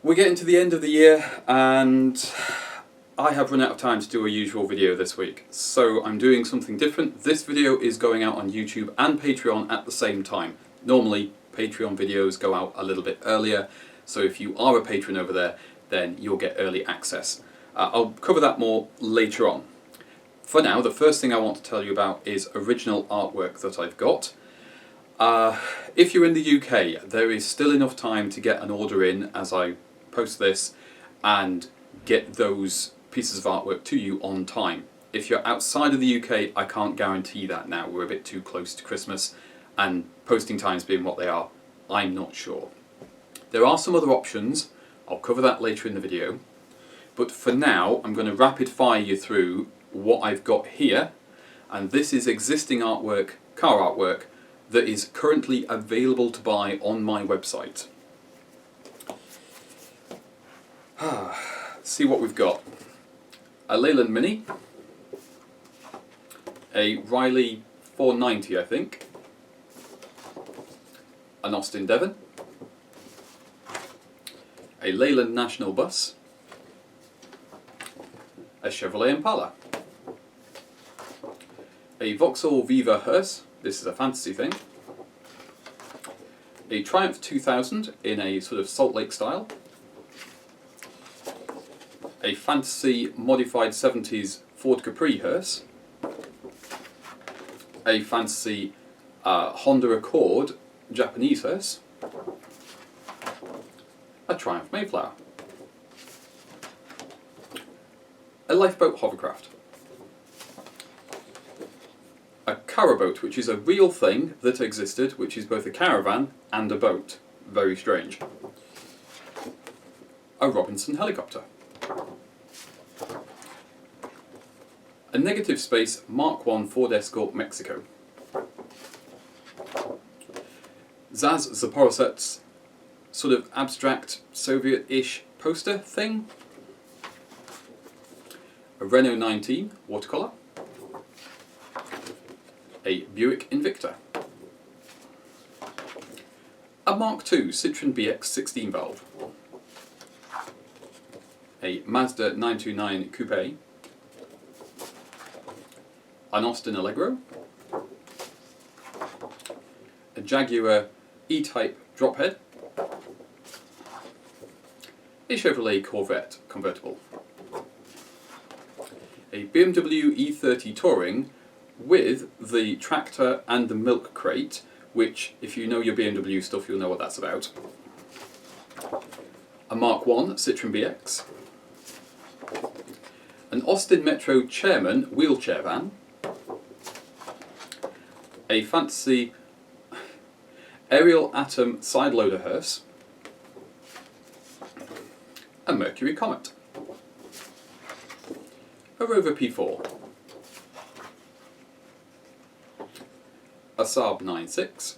We're getting to the end of the year and I have run out of time to do a usual video this week. So I'm doing something different. This video is going out on YouTube and Patreon at the same time. Normally Patreon videos go out a little bit earlier, so if you are a patron over there, then you'll get early access. I'll cover that more later on. For now, the first thing I want to tell you about is original artwork that I've got. If you're in the UK, there is still enough time to get an order in as I post this and get those pieces of artwork to you on time. If you're outside of the UK, I can't guarantee that now. We're a bit too close to Christmas, and posting times being what they are, I'm not sure. There are some other options. I'll cover that later in the video. But for now, I'm going to rapid fire you through what I've got here. And this is existing artwork, car artwork, that is currently available to buy on my website. See what we've got. A Leyland Mini. A Riley 490, I think. An Austin Devon. A Leyland National Bus. A Chevrolet Impala. A Vauxhall Viva Hearse. This is a fantasy thing. A Triumph 2000 in a sort of Salt Lake style. A fantasy modified 70s Ford Capri hearse. A fantasy Honda Accord Japanese hearse. A Triumph Mayflower. A lifeboat hovercraft. A Caraboat, which is a real thing that existed, which is both a caravan and a boat. Very strange. A Robinson helicopter. A negative space Mark I Ford Escort Mexico. Zaz Zaporoset's sort of abstract Soviet-ish poster thing. A Renault 19 watercolour. A Buick Invicta. A Mark II Citroen BX 16 valve. A Mazda 929 Coupe. An Austin Allegro. A Jaguar E-Type drophead. A Chevrolet Corvette convertible. A BMW E30 Touring with the tractor and the milk crate, which, if you know your BMW stuff, you'll know what that's about. A Mark I Citroen BX. An Austin Metro Chairman wheelchair van. A fantasy Ariel Atom side loader hearse. A Mercury Comet. A Rover P4. A Saab 9.6.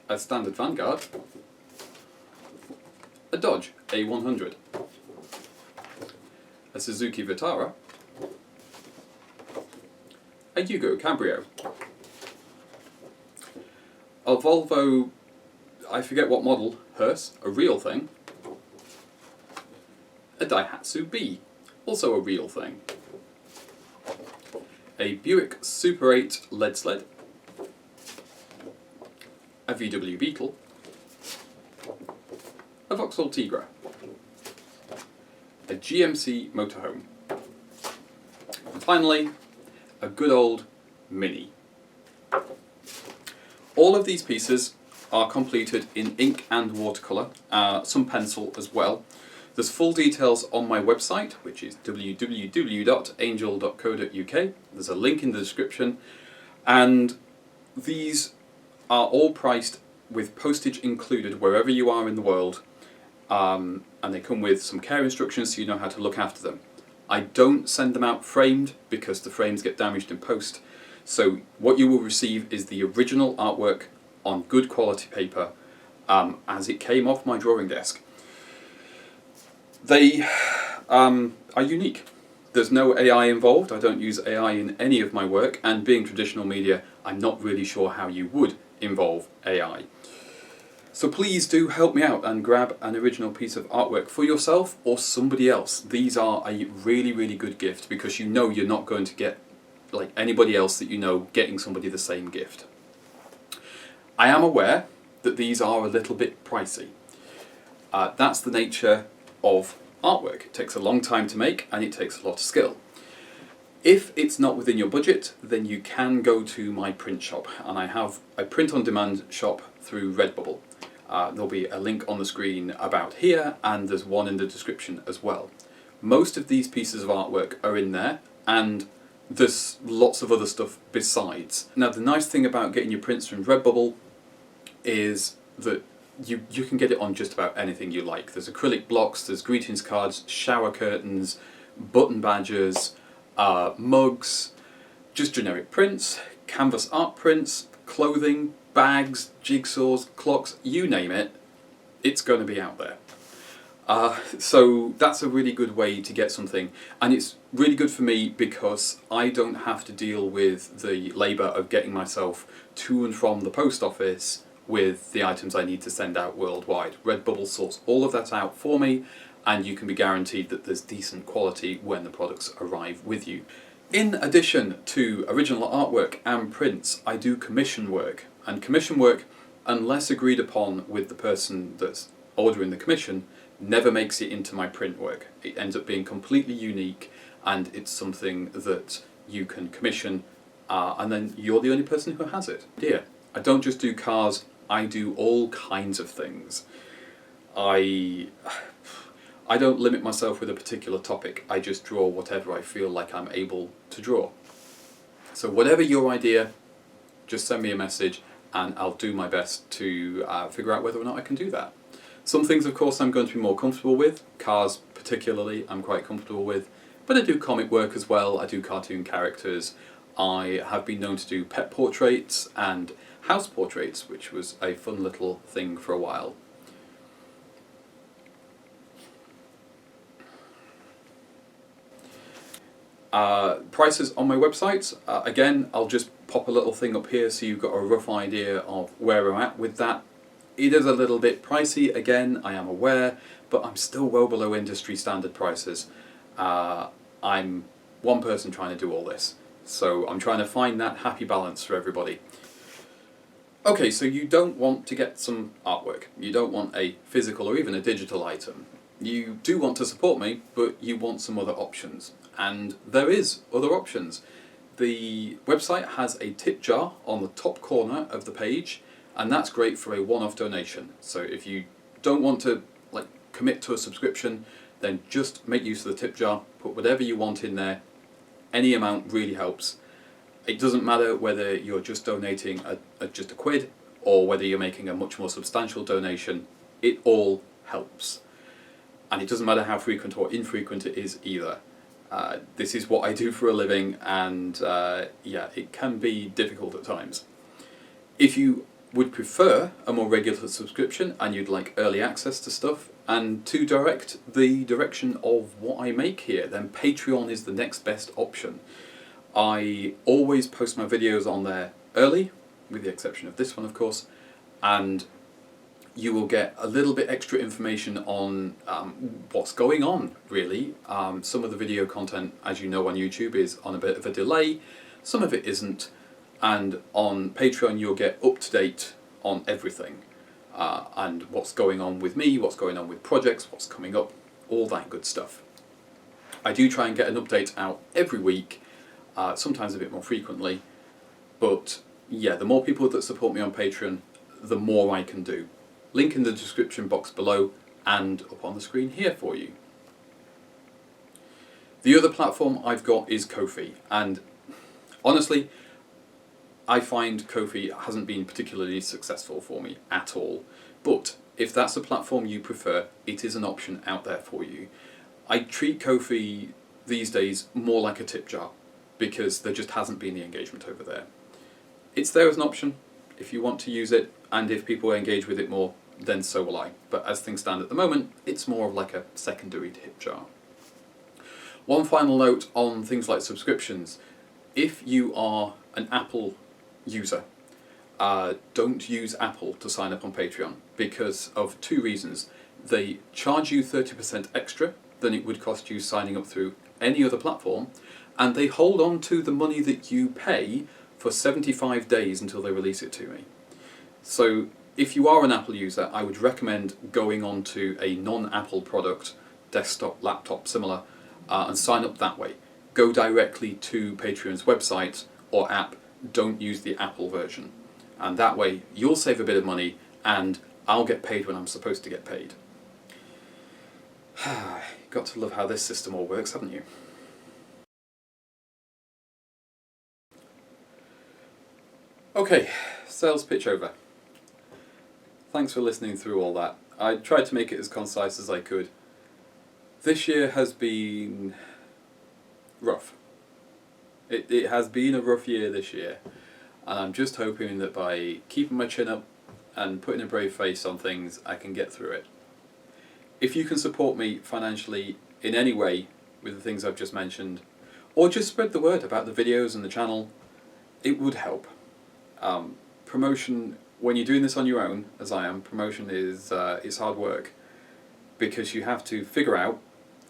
A Standard Vanguard. A Dodge A100. A Suzuki Vitara. A Yugo Cabrio. A Volvo, I forget what model, hearse, a real thing. A Daihatsu B, also a real thing. A Buick Super 8 lead sled. A VW Beetle. A Vauxhall Tigra. A GMC motorhome. And finally, a good old Mini. All of these pieces are completed in ink and watercolour, some pencil as well. There's full details on my website, which is www.angel.co.uk. There's a link in the description, and these are all priced with postage included wherever you are in the world, and they come with some care instructions so you know how to look after them. I don't send them out framed because the frames get damaged in post, so what you will receive is the original artwork on good quality paper as it came off my drawing desk. They are unique. There's no AI involved. I don't use AI in any of my work, and being traditional media, I'm not really sure how you would involve AI. So please do help me out and grab an original piece of artwork for yourself or somebody else. These are a really, really good gift because you know you're not going to get like anybody else that you know getting somebody the same gift. I am aware that these are a little bit pricey. That's the nature of artwork. It takes a long time to make and it takes a lot of skill. If it's not within your budget, then you can go to my print shop, and I have a print-on-demand shop through Redbubble. There'll be a link on the screen about here, and there's one in the description as well. Most of these pieces of artwork are in there, and there's lots of other stuff besides. Now, the nice thing about getting your prints from Redbubble is that you can get it on just about anything you like. There's acrylic blocks, there's greetings cards, shower curtains, button badges, mugs, just generic prints, canvas art prints, clothing, bags, jigsaws, clocks, you name it, it's going to be out there. So that's a really good way to get something, and it's really good for me because I don't have to deal with the labour of getting myself to and from the post office with the items I need to send out worldwide. Redbubble sorts all of that out for me, and you can be guaranteed that there's decent quality when the products arrive with you. In addition to original artwork and prints, I do commission work. And commission work, unless agreed upon with the person that's ordering the commission, never makes it into my print work. It ends up being completely unique, and it's something that you can commission, and then you're the only person who has it. Yeah, I don't just do cars, I do all kinds of things. I don't limit myself with a particular topic, I just draw whatever I feel like I'm able to draw. So whatever your idea, just send me a message and I'll do my best to figure out whether or not I can do that. Some things, of course, I'm going to be more comfortable with. Cars particularly I'm quite comfortable with, but I do comic work as well, I do cartoon characters, I have been known to do pet portraits and house portraits, which was a fun little thing for a while. Prices on my website, again, I'll just pop a little thing up here so you've got a rough idea of where I'm at with that. It is a little bit pricey, again, I am aware, but I'm still well below industry standard prices. I'm one person trying to do all this, so I'm trying to find that happy balance for everybody. Okay, so you don't want to get some artwork, you don't want a physical or even a digital item. You do want to support me, but you want some other options. And there is other options. The website has a tip jar on the top corner of the page, and that's great for a one-off donation. So if you don't want to commit to a subscription, then just make use of the tip jar, put whatever you want in there. Any amount really helps. It doesn't matter whether you're just donating just a quid or whether you're making a much more substantial donation, it all helps. And it doesn't matter how frequent or infrequent it is either. This is what I do for a living, and yeah, it can be difficult at times. If you would prefer a more regular subscription and you'd like early access to stuff and to direct the direction of what I make here, then Patreon is the next best option. I always post my videos on there early, with the exception of this one of course, and you will get a little bit extra information on what's going on, really. Some of the video content, as you know, on YouTube is on a bit of a delay, some of it isn't, and on Patreon you'll get up to date on everything, and what's going on with me, what's going on with projects, what's coming up, all that good stuff. I do try and get an update out every week, sometimes a bit more frequently, but yeah, the more people that support me on Patreon, the more I can do. Link in the description box below and up on the screen here for you. The other platform I've got is Ko-fi, and honestly, I find Ko-fi hasn't been particularly successful for me at all, but if that's a platform you prefer, it is an option out there for you. I treat Ko-fi these days more like a tip jar, because there just hasn't been the engagement over there. It's there as an option if you want to use it, and if people engage with it more, then so will I. But as things stand at the moment, it's more of like a secondary tip jar. One final note on things like subscriptions. If you are an Apple user, don't use Apple to sign up on Patreon, because of two reasons. They charge you 30% extra than it would cost you signing up through any other platform, and they hold on to the money that you pay for 75 days until they release it to me. So if you are an Apple user, I would recommend going on to a non-Apple product, desktop, laptop, similar, and sign up that way. Go directly to Patreon's website or app, don't use the Apple version. And that way you'll save a bit of money and I'll get paid when I'm supposed to get paid. Got to love how this system all works, haven't you? Okay, sales pitch over. Thanks for listening through all that. I tried to make it as concise as I could. This year has been rough. It has been a rough year this year, and I'm just hoping that by keeping my chin up and putting a brave face on things, I can get through it. If you can support me financially in any way with the things I've just mentioned, or just spread the word about the videos and the channel, it would help. Promotion, when you're doing this on your own, as I am, promotion is hard work, because you have to figure out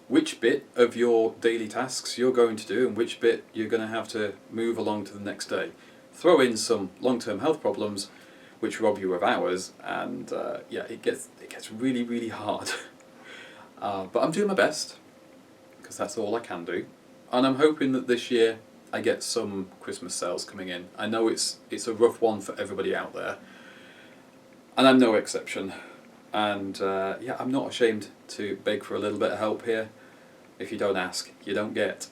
which bit of your daily tasks you're going to do and which bit you're going to have to move along to the next day. Throw in some long-term health problems which rob you of hours, and yeah, it gets really, really hard. But I'm doing my best, because that's all I can do, and I'm hoping that this year I get some Christmas sales coming in. I know it's a rough one for everybody out there, and I'm no exception. And yeah, I'm not ashamed to beg for a little bit of help here. If you don't ask, you don't get.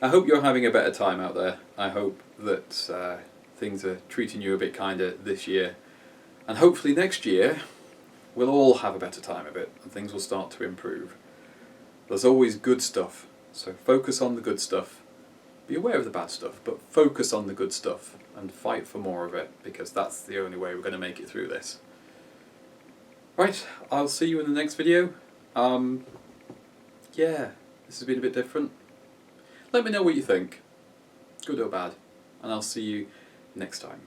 I hope you're having a better time out there. I hope that things are treating you a bit kinder this year. And hopefully next year, we'll all have a better time of it and things will start to improve. There's always good stuff, so focus on the good stuff. Be aware of the bad stuff, but focus on the good stuff and fight for more of it, because that's the only way we're going to make it through this. Right, I'll see you in the next video. Yeah, this has been a bit different. Let me know what you think, good or bad, and I'll see you next time.